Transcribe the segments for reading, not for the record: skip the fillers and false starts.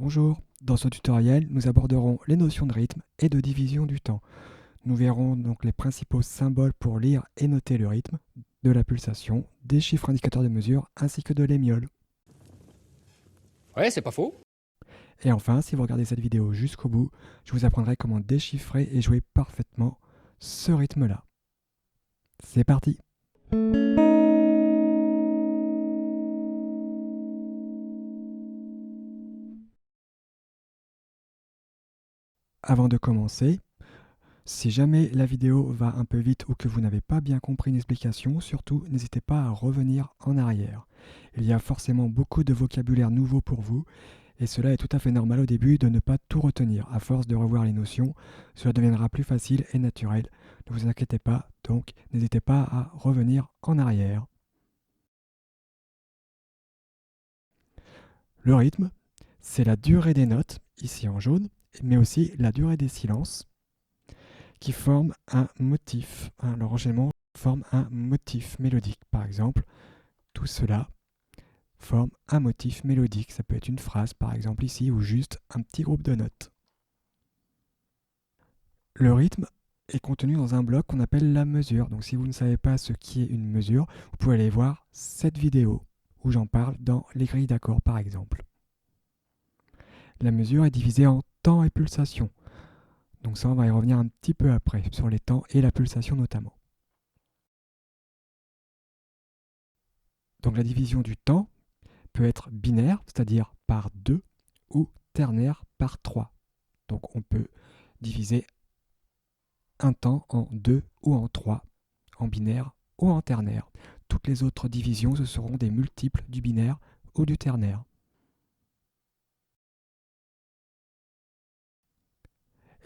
Bonjour, dans ce tutoriel, nous aborderons les notions de rythme et de division du temps. Nous verrons donc les principaux symboles pour lire et noter le rythme, de la pulsation, des chiffres indicateurs de mesure ainsi que de l'émiole. Ouais, c'est pas faux. Et enfin, si vous regardez cette vidéo jusqu'au bout, je vous apprendrai comment déchiffrer et jouer parfaitement ce rythme-là. C'est parti! Avant de commencer, si jamais la vidéo va un peu vite ou que vous n'avez pas bien compris une explication, surtout n'hésitez pas à revenir en arrière. Il y a forcément beaucoup de vocabulaire nouveau pour vous et cela est tout à fait normal au début de ne pas tout retenir. À force de revoir les notions, cela deviendra plus facile et naturel. Ne vous inquiétez pas, donc n'hésitez pas à revenir en arrière. Le rythme, c'est la durée des notes, ici en jaune, mais aussi la durée des silences, qui forment un motif. Leur enchaînement forme un motif mélodique. Par exemple, tout cela forme un motif mélodique. Ça peut être une phrase, par exemple ici, ou juste un petit groupe de notes. Le rythme est contenu dans un bloc qu'on appelle la mesure. Donc si vous ne savez pas ce qui est une mesure, vous pouvez aller voir cette vidéo où j'en parle dans les grilles d'accords, par exemple. La mesure est divisée en temps et pulsation. Donc ça, on va y revenir un petit peu après, sur les temps et la pulsation notamment. Donc la division du temps peut être binaire, c'est-à-dire par 2, ou ternaire par 3. Donc on peut diviser un temps en 2 ou en 3, en binaire ou en ternaire. Toutes les autres divisions, ce seront des multiples du binaire ou du ternaire.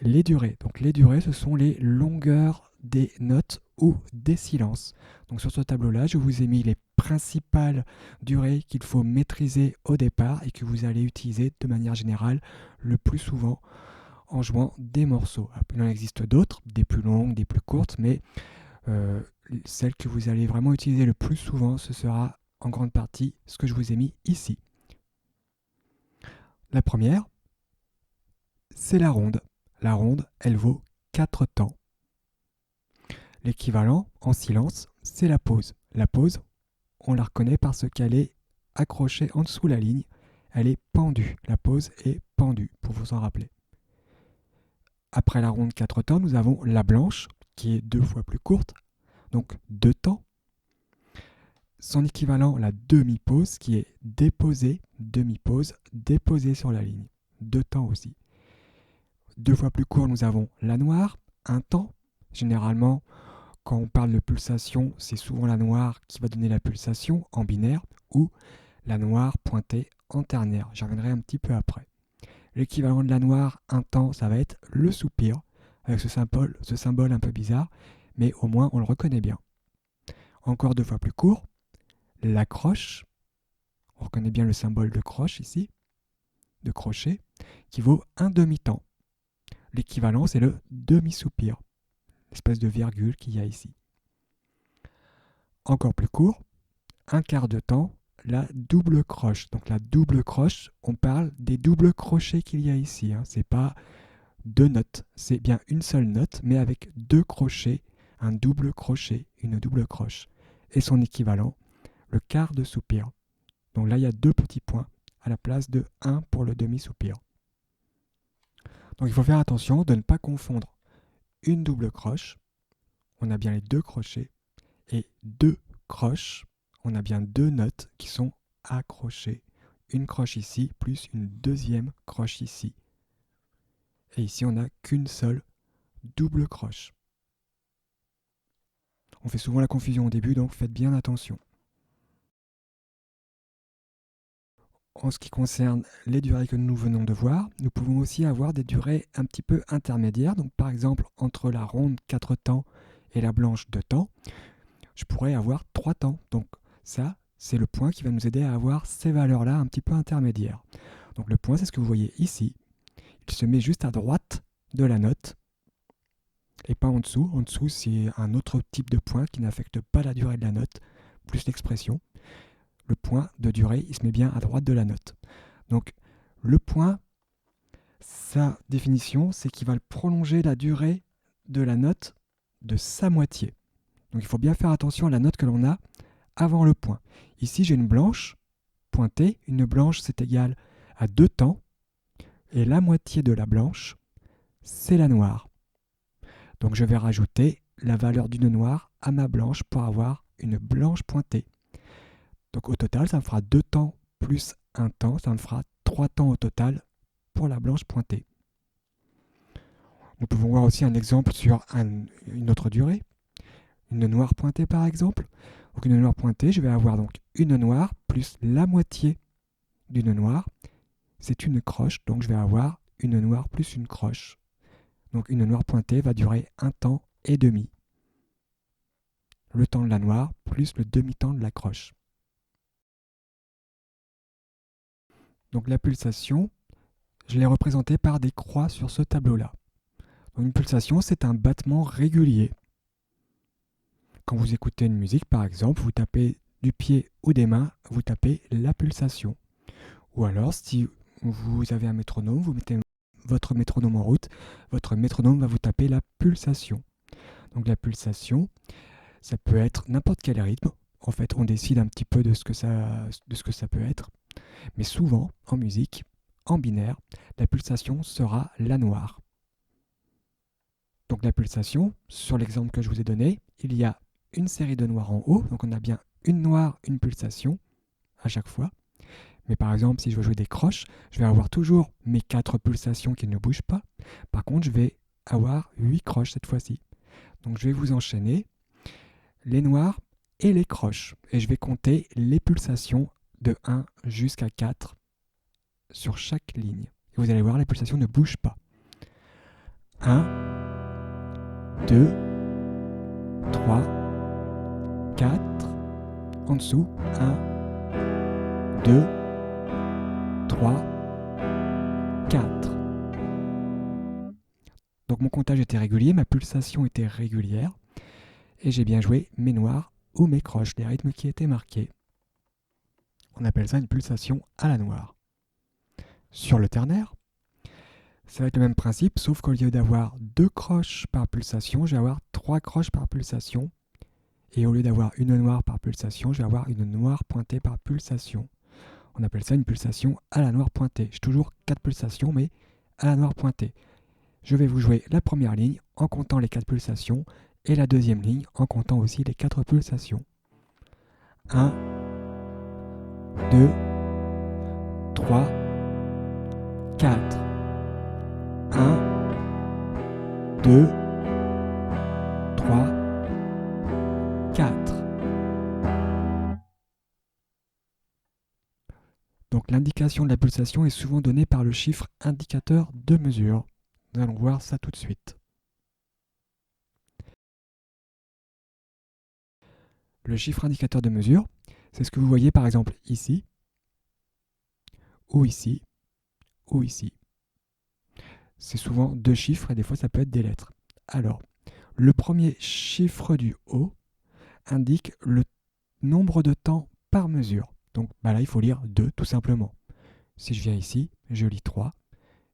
Les durées. Donc les durées, ce sont les longueurs des notes ou des silences. Donc sur ce tableau-là, je vous ai mis les principales durées qu'il faut maîtriser au départ et que vous allez utiliser de manière générale le plus souvent en jouant des morceaux. Il en existe d'autres, des plus longues, des plus courtes, mais celle que vous allez vraiment utiliser le plus souvent, ce sera en grande partie ce que je vous ai mis ici. La première, c'est la ronde. La ronde, elle vaut 4 temps. L'équivalent, en silence, c'est la pause. La pause, on la reconnaît parce qu'elle est accrochée en dessous de la ligne. Elle est pendue. La pause est pendue, pour vous en rappeler. Après la ronde 4 temps, nous avons la blanche, qui est 2 fois plus courte, donc 2 temps. Son équivalent, la demi-pause, qui est déposée, demi-pause, déposée sur la ligne. 2 temps aussi. 2 fois plus court, nous avons la noire, 1 temps. Généralement, quand on parle de pulsation, c'est souvent la noire qui va donner la pulsation en binaire ou la noire pointée en ternaire. J'y reviendrai un petit peu après. L'équivalent de la noire, un temps, ça va être le soupir, avec ce symbole un peu bizarre, mais au moins on le reconnaît bien. Encore 2 fois plus court, la croche, on reconnaît bien le symbole de croche ici, de crochet, qui vaut un demi-temps. L'équivalent, c'est le demi-soupir, l'espèce de virgule qu'il y a ici. Encore plus court, un quart de temps, la double croche. Donc la double croche, on parle des doubles crochets qu'il y a ici. C'est pas 2 notes, c'est bien une seule note, mais avec 2 crochets, un double crochet, une double croche. Et son équivalent, le quart de soupir. Donc là, il y a 2 petits points à la place de 1 pour le demi-soupir. Donc il faut faire attention de ne pas confondre une double croche, on a bien les 2 crochets, et 2 croches, on a bien 2 notes qui sont accrochées. Une croche ici, plus une deuxième croche ici. Et ici, on n'a qu'une seule double croche. On fait souvent la confusion au début, donc faites bien attention. En ce qui concerne les durées que nous venons de voir, nous pouvons aussi avoir des durées un petit peu intermédiaires. Donc par exemple, entre la ronde 4 temps et la blanche 2 temps, je pourrais avoir 3 temps. Donc ça, c'est le point qui va nous aider à avoir ces valeurs-là un petit peu intermédiaires. Donc le point, c'est ce que vous voyez ici. Il se met juste à droite de la note et pas en dessous. En dessous, c'est un autre type de point qui n'affecte pas la durée de la note, plus l'expression. Le point de durée, il se met bien à droite de la note. Donc le point Sa définition, c'est qu'il va prolonger la durée de la note de sa moitié. Donc il faut bien faire attention à la note que l'on a avant le point. Ici, j'ai une blanche pointée. Une blanche, c'est égal à 2 temps. Et la moitié de la blanche, c'est la noire. Donc je vais rajouter la valeur d'une noire à ma blanche pour avoir une blanche pointée. Donc au total, ça me fera 2 temps plus 1 temps. Ça me fera 3 temps au total pour la blanche pointée. Nous pouvons voir aussi un exemple sur une autre durée. Une noire pointée par exemple. Donc une noire pointée, je vais avoir donc une noire plus la moitié d'une noire. C'est une croche, donc je vais avoir une noire plus une croche. Donc une noire pointée va durer 1 temps et demi. Le temps de la noire plus le demi-temps de la croche. Donc la pulsation, je l'ai représentée par des croix sur ce tableau-là. Donc une pulsation, c'est un battement régulier. Quand vous écoutez une musique, par exemple, vous tapez du pied ou des mains, vous tapez la pulsation. Ou alors, si vous avez un métronome, vous mettez votre métronome en route, votre métronome va vous taper la pulsation. Donc la pulsation, ça peut être n'importe quel rythme. En fait, on décide un petit peu de ce que ça peut être. Mais souvent, en musique, en binaire, la pulsation sera la noire. Donc la pulsation, sur l'exemple que je vous ai donné, il y a une série de noirs en haut. Donc on a bien une noire, une pulsation à chaque fois. Mais par exemple, si je veux jouer des croches, je vais avoir toujours mes 4 pulsations qui ne bougent pas. Par contre, je vais avoir 8 croches cette fois-ci. Donc je vais vous enchaîner les noirs et les croches. Et je vais compter les pulsations de 1 jusqu'à 4 sur chaque ligne. Et vous allez voir, les pulsations ne bougent pas. 1, 2, 3, 4. En dessous, 1, 2, 3, 4. Donc mon comptage était régulier, ma pulsation était régulière, et j'ai bien joué mes noirs ou mes croches, les rythmes qui étaient marqués. On appelle ça une pulsation à la noire. Sur le ternaire, ça va être le même principe, sauf qu'au lieu d'avoir 2 croches par pulsation, je vais avoir 3 croches par pulsation, et au lieu d'avoir une noire par pulsation, je vais avoir une noire pointée par pulsation. On appelle ça une pulsation à la noire pointée. J'ai toujours 4 pulsations, mais à la noire pointée. Je vais vous jouer la première ligne en comptant les 4 pulsations et la deuxième ligne en comptant aussi les 4 pulsations. 1, 2, 3, 4. 1, 2, 3, 4. Donc l'indication de la pulsation est souvent donnée par le chiffre indicateur de mesure. Nous allons voir ça tout de suite. Le chiffre indicateur de mesure, c'est ce que vous voyez par exemple ici, ou ici, ou ici. C'est souvent 2 chiffres et des fois ça peut être des lettres. Alors, le premier chiffre du haut indique le nombre de temps par mesure. Donc là, il faut lire 2 tout simplement. Si je viens ici, je lis 3.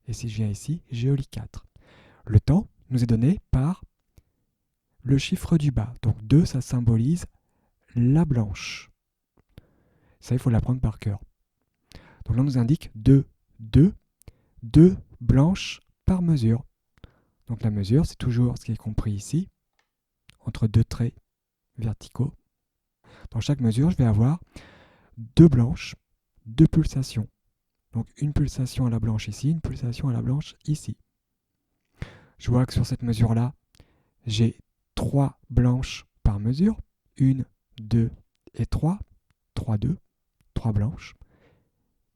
Et si je viens ici, je lis 4. Le temps nous est donné par le chiffre du bas. Donc 2, ça symbolise la blanche. Ça, il faut l'apprendre par cœur. Donc là, on nous indique 2, 2, 2 blanches par mesure. Donc la mesure, c'est toujours ce qui est compris ici, entre 2 traits verticaux. Dans chaque mesure, je vais avoir 2 blanches, 2 pulsations. Donc une pulsation à la blanche ici, une pulsation à la blanche ici. Je vois que sur cette mesure-là, j'ai 3 blanches par mesure. 1, 2 et 3. 3, 2, 3 blanches.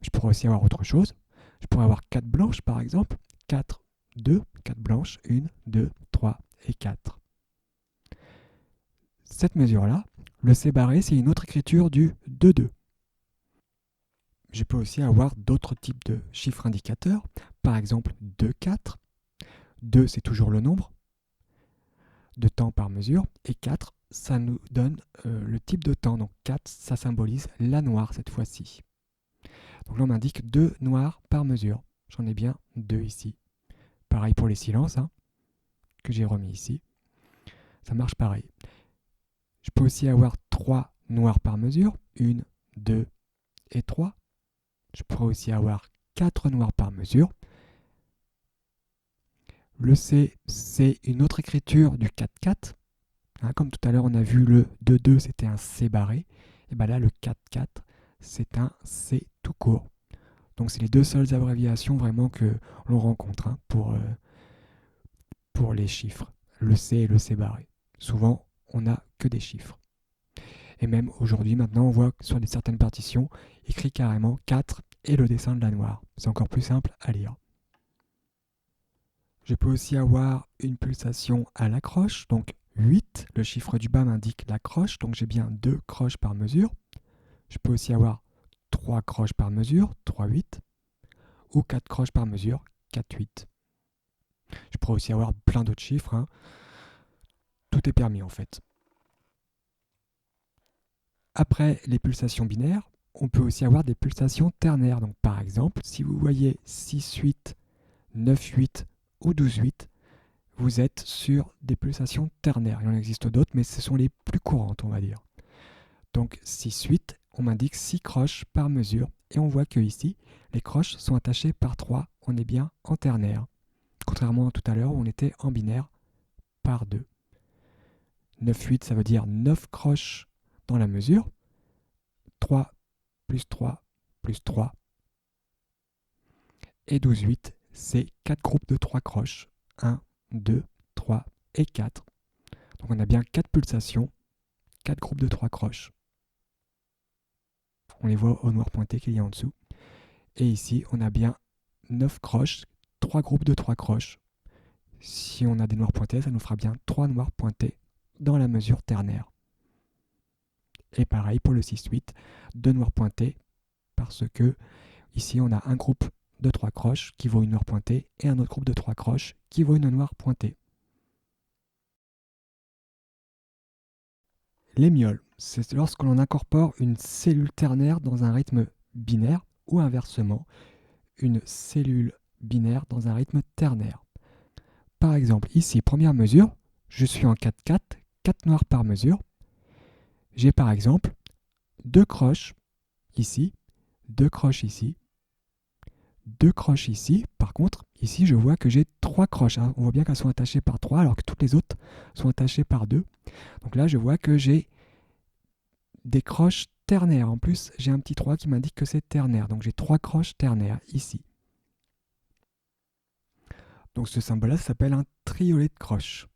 Je pourrais aussi avoir autre chose. Je pourrais avoir 4 blanches par exemple. 4, 2, 4 blanches. 1, 2, 3 et 4. Cette mesure-là, le C barré, c'est une autre écriture du 2, 2. Je peux aussi avoir d'autres types de chiffres indicateurs. Par exemple 2, 4. 2, c'est toujours le nombre de temps par mesure. Et 4, ça nous donne le type de temps. Donc 4, ça symbolise la noire cette fois-ci. Donc là, on m'indique 2 noirs par mesure. j'en ai bien 2 ici. Pareil pour les silences, hein, que j'ai remis ici. Ça marche pareil. Je peux aussi avoir 3 noirs par mesure. 1, 2 et 3. Je pourrais aussi avoir 4 noirs par mesure. Le C, c'est une autre écriture du 4-4. Hein, comme tout à l'heure, on a vu le 2-2, c'était un C barré. Et bien là, le 4-4, c'est un C tout court. Donc c'est les deux seules abréviations vraiment que l'on rencontre, hein, pour les chiffres. Le C et le C barré. Souvent, on n'a que des chiffres. Et même aujourd'hui, maintenant, on voit que sur certaines partitions, écrit carrément 4 et le dessin de la noire. C'est encore plus simple à lire. Je peux aussi avoir une pulsation à la croche, donc 8. Le chiffre du bas m'indique la croche, donc j'ai bien 2 croches par mesure. Je peux aussi avoir 3 croches par mesure, 3, 8. Ou 4 croches par mesure, 4, 8. Je pourrais aussi avoir plein d'autres chiffres, hein. Tout est permis en fait. Après les pulsations binaires, on peut aussi avoir des pulsations ternaires. Donc par exemple, si vous voyez 6, 8, 9, 8 ou 12, 8, vous êtes sur des pulsations ternaires. Il en existe d'autres, mais ce sont les plus courantes, on va dire. Donc 6, 8, on m'indique 6 croches par mesure. Et on voit que ici, les croches sont attachées par 3. On est bien en ternaire. Contrairement à tout à l'heure où on était en binaire par 2. 9, 8, ça veut dire 9 croches dans la mesure. 3 plus 3 plus 3. Et 12, 8, c'est 4 groupes de 3 croches. 1, 2, 3 et 4. Donc on a bien 4 pulsations, 4 groupes de 3 croches. On les voit au noir pointé qu'il y a en dessous. Et ici, on a bien 9 croches, 3 groupes de 3 croches. Si on a des noirs pointés, ça nous fera bien 3 noirs pointés dans la mesure ternaire. Et pareil pour le 6-8, 2 noirs pointés, parce que ici on a un groupe de 3 croches qui vaut une noire pointée et un autre groupe de 3 croches qui vaut une noire pointée. Les mioles, c'est lorsque l'on incorpore une cellule ternaire dans un rythme binaire ou inversement, une cellule binaire dans un rythme ternaire. Par exemple, ici, première mesure, je suis en 4-4, 4 noirs par mesure. J'ai par exemple 2 croches ici, 2 croches ici, 2 croches ici. Par contre, ici, je vois que j'ai 3 croches. Hein. On voit bien qu'elles sont attachées par 3, alors que toutes les autres sont attachées par 2. Donc là, je vois que j'ai des croches ternaires. En plus, j'ai un petit 3 qui m'indique que c'est ternaire. Donc j'ai 3 croches ternaires ici. Donc ce symbole-là s'appelle un triolet de croches.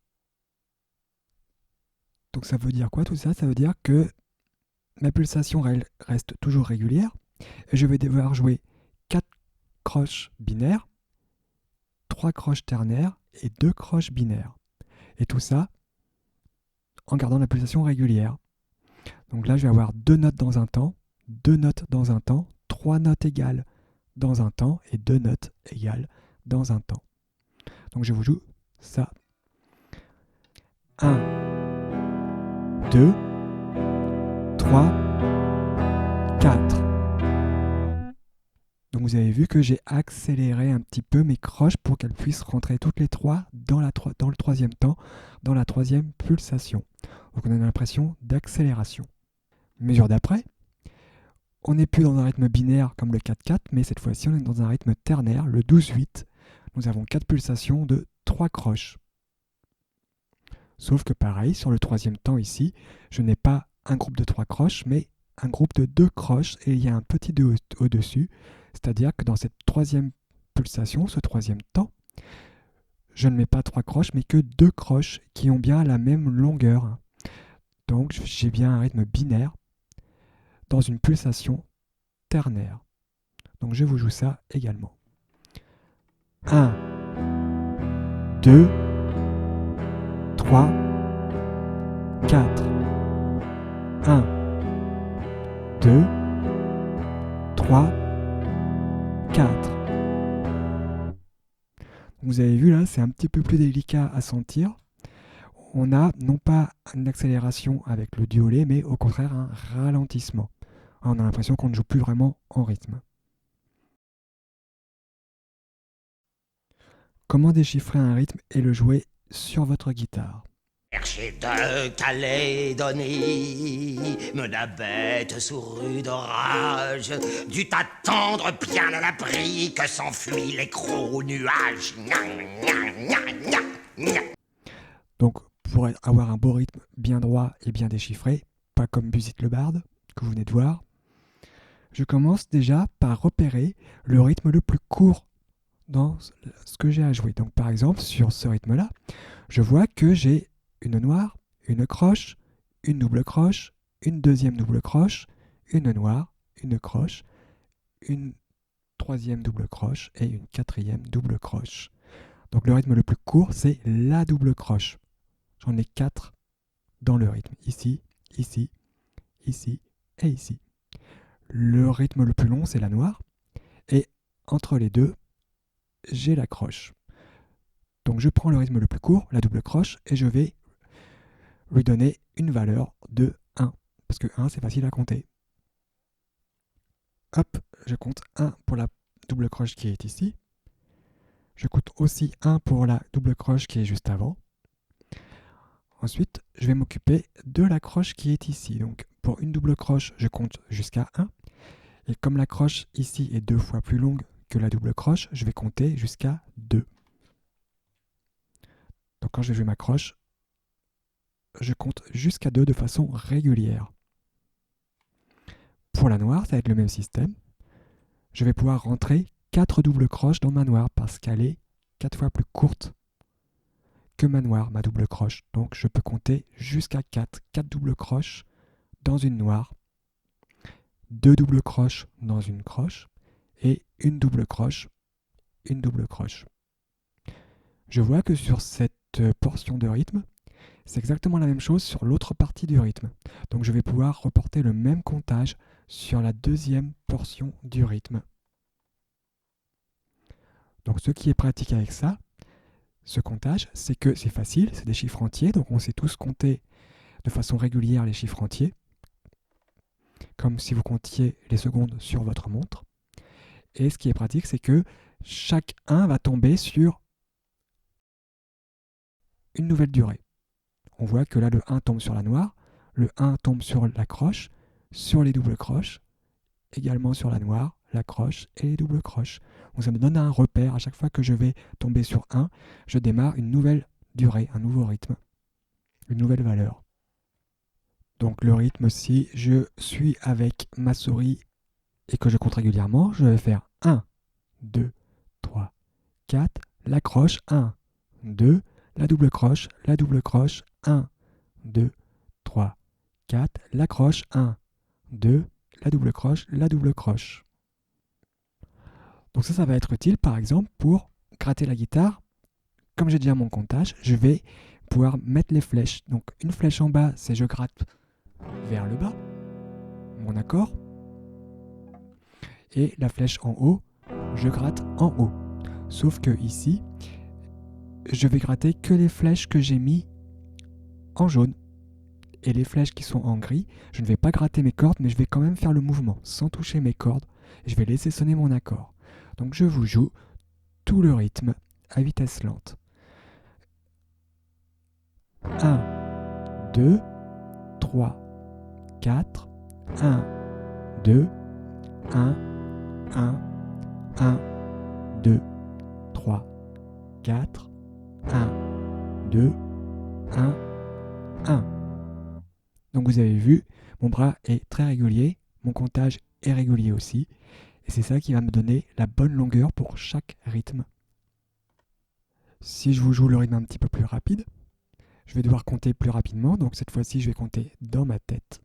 Donc ça veut dire quoi tout ça? Ça veut dire que ma pulsation reste toujours régulière. Et je vais devoir jouer 4 croches binaires, 3 croches ternaires et 2 croches binaires. Et tout ça en gardant la pulsation régulière. Donc là, je vais avoir 2 notes dans un temps, 2 notes dans un temps, 3 notes égales dans un temps et 2 notes égales dans un temps. Donc je vous joue ça. 1, 2, 3, 4. Donc vous avez vu que j'ai accéléré un petit peu mes croches pour qu'elles puissent rentrer toutes les 3 dans le troisième temps, dans la troisième pulsation. Donc on a l'impression d'accélération. Mesure d'après, on n'est plus dans un rythme binaire comme le 4-4, mais cette fois-ci on est dans un rythme ternaire, le 12-8. Nous avons 4 pulsations de 3 croches. Sauf que pareil, sur le troisième temps ici, je n'ai pas un groupe de 3 croches, mais un groupe de 2 croches et il y a un petit 2 au-dessus. C'est-à-dire que dans cette troisième pulsation, ce troisième temps, je ne mets pas 3 croches, mais que 2 croches qui ont bien la même longueur. Donc j'ai bien un rythme binaire dans une pulsation ternaire. Donc je vous joue ça également. 1, 2, 3, 4. 1, 2, 3, 4. Vous avez vu là, c'est un petit peu plus délicat à sentir. On a non pas une accélération avec le diolet, mais au contraire un ralentissement. On a l'impression qu'on ne joue plus vraiment en rythme. comment déchiffrer un rythme et le jouer sur votre guitare. Chercher de Calédonie, mena bête sous rude orage, dut attendre bien à l'abri que s'enfuient les gros nuages. Donc, pour avoir un beau rythme bien droit et bien déchiffré, pas comme Busit le barde, que vous venez de voir, je commence déjà par repérer le rythme le plus court dans ce que j'ai à jouer. Donc, par exemple, sur ce rythme-là, je vois que j'ai une noire, une croche, une double croche, une deuxième double croche, une noire, une croche, une troisième double croche et une quatrième double croche. Donc le rythme le plus court, c'est la double croche. J'en ai 4 dans le rythme. Ici, ici, ici et ici. Le rythme le plus long, c'est la noire. Et entre les deux, j'ai la croche. Donc je prends le rythme le plus court, la double croche, et je vais lui donner une valeur de 1. Parce que 1, c'est facile à compter. Hop, je compte 1 pour la double croche qui est ici. Je compte aussi 1 pour la double croche qui est juste avant. Ensuite, je vais m'occuper de la croche qui est ici. Donc pour une double croche, je compte jusqu'à 1. Et comme la croche ici est 2 fois plus longue que la double croche, je vais compter jusqu'à 2. Donc quand je vais jouer ma croche, je compte jusqu'à 2 de façon régulière. Pour la noire, ça va être le même système. Je vais pouvoir rentrer 4 doubles croches dans ma noire parce qu'elle est 4 fois plus courte que ma noire, ma double croche. Donc je peux compter jusqu'à 4 doubles croches dans une noire, 2 doubles croches dans une croche et une double croche, une double croche. Je vois que sur cette portion de rythme, c'est exactement la même chose sur l'autre partie du rythme. Donc je vais pouvoir reporter le même comptage sur la deuxième portion du rythme. Donc ce qui est pratique avec ça, ce comptage, c'est que c'est facile, c'est des chiffres entiers, donc on sait tous compter de façon régulière les chiffres entiers, comme si vous comptiez les secondes sur votre montre. Et ce qui est pratique, c'est que chaque 1 va tomber sur une nouvelle durée. On voit que là, le 1 tombe sur la noire, le 1 tombe sur la croche, sur les doubles croches, également sur la noire, la croche et les doubles croches. Donc ça me donne un repère. À chaque fois que je vais tomber sur 1, je démarre une nouvelle durée, un nouveau rythme, une nouvelle valeur. Donc le rythme, si je suis avec ma souris et que je compte régulièrement, je vais faire 1, 2, 3, 4, la croche, 1, 2, la double croche, 1, 2, 3, 4, la croche, 1, 2, la double croche. Donc ça va être utile par exemple pour gratter la guitare. Comme j'ai déjà mon comptage, je vais pouvoir mettre les flèches. Donc une flèche en bas, c'est je gratte vers le bas, mon accord. Et la flèche en haut, je gratte en haut. Sauf que ici, je vais gratter que les flèches que j'ai mis en jaune. Et les flèches qui sont en gris, je ne vais pas gratter mes cordes, mais je vais quand même faire le mouvement sans toucher mes cordes. Je vais laisser sonner mon accord. Donc je vous joue tout le rythme à vitesse lente. 1, 2, 3, 4, 1, 2, 1, 1, 1, 2, 3, 4, 1, 2, 1, 1. Donc vous avez vu, mon bras est très régulier, mon comptage est régulier aussi, et c'est ça qui va me donner la bonne longueur pour chaque rythme. Si je vous joue le rythme un petit peu plus rapide, je vais devoir compter plus rapidement, donc cette fois-ci je vais compter dans ma tête.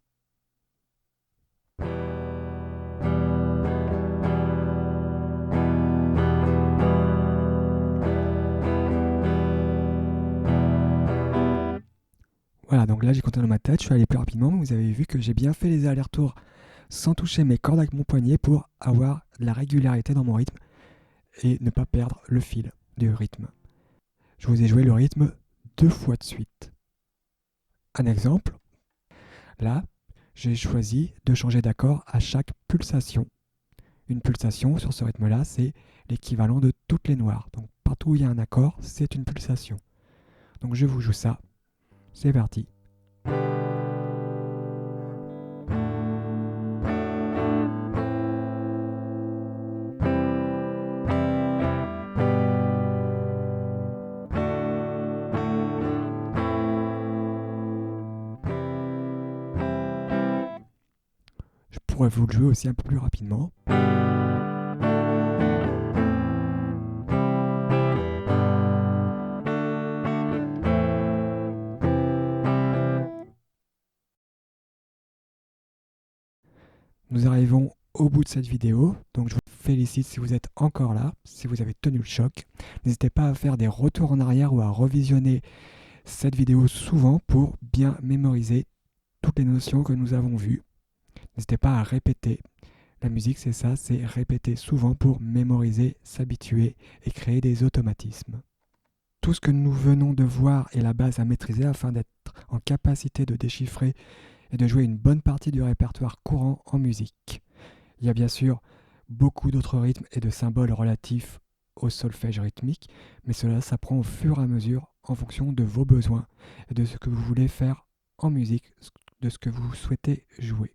Voilà, donc là j'ai compté dans ma tête, je suis allé plus rapidement, mais vous avez vu que j'ai bien fait les allers-retours sans toucher mes cordes avec mon poignet pour avoir de la régularité dans mon rythme et ne pas perdre le fil du rythme. Je vous ai joué le rythme 2 fois de suite. Un exemple, là, j'ai choisi de changer d'accord à chaque pulsation. Une pulsation sur ce rythme-là, c'est l'équivalent de toutes les noires. Donc partout où il y a un accord, c'est une pulsation. Donc je vous joue ça. C'est parti. Je pourrais vous le jouer aussi un peu plus rapidement. Nous arrivons au bout de cette vidéo, donc je vous félicite si vous êtes encore là, si vous avez tenu le choc. N'hésitez pas à faire des retours en arrière ou à revisionner cette vidéo souvent pour bien mémoriser toutes les notions que nous avons vues. N'hésitez pas à répéter. La musique, c'est ça, c'est répéter souvent pour mémoriser, s'habituer et créer des automatismes. Tout ce que nous venons de voir est la base à maîtriser afin d'être en capacité de déchiffrer et de jouer une bonne partie du répertoire courant en musique. Il y a bien sûr beaucoup d'autres rythmes et de symboles relatifs au solfège rythmique, mais cela s'apprend au fur et à mesure en fonction de vos besoins et de ce que vous voulez faire en musique, de ce que vous souhaitez jouer.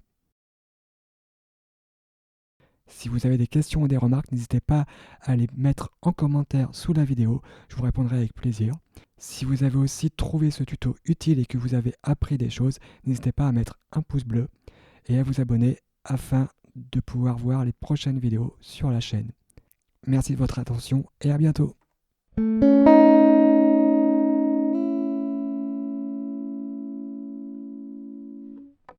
Si vous avez des questions ou des remarques, n'hésitez pas à les mettre en commentaire sous la vidéo, je vous répondrai avec plaisir. Si vous avez aussi trouvé ce tuto utile et que vous avez appris des choses, n'hésitez pas à mettre un pouce bleu et à vous abonner afin de pouvoir voir les prochaines vidéos sur la chaîne. Merci de votre attention et à bientôt.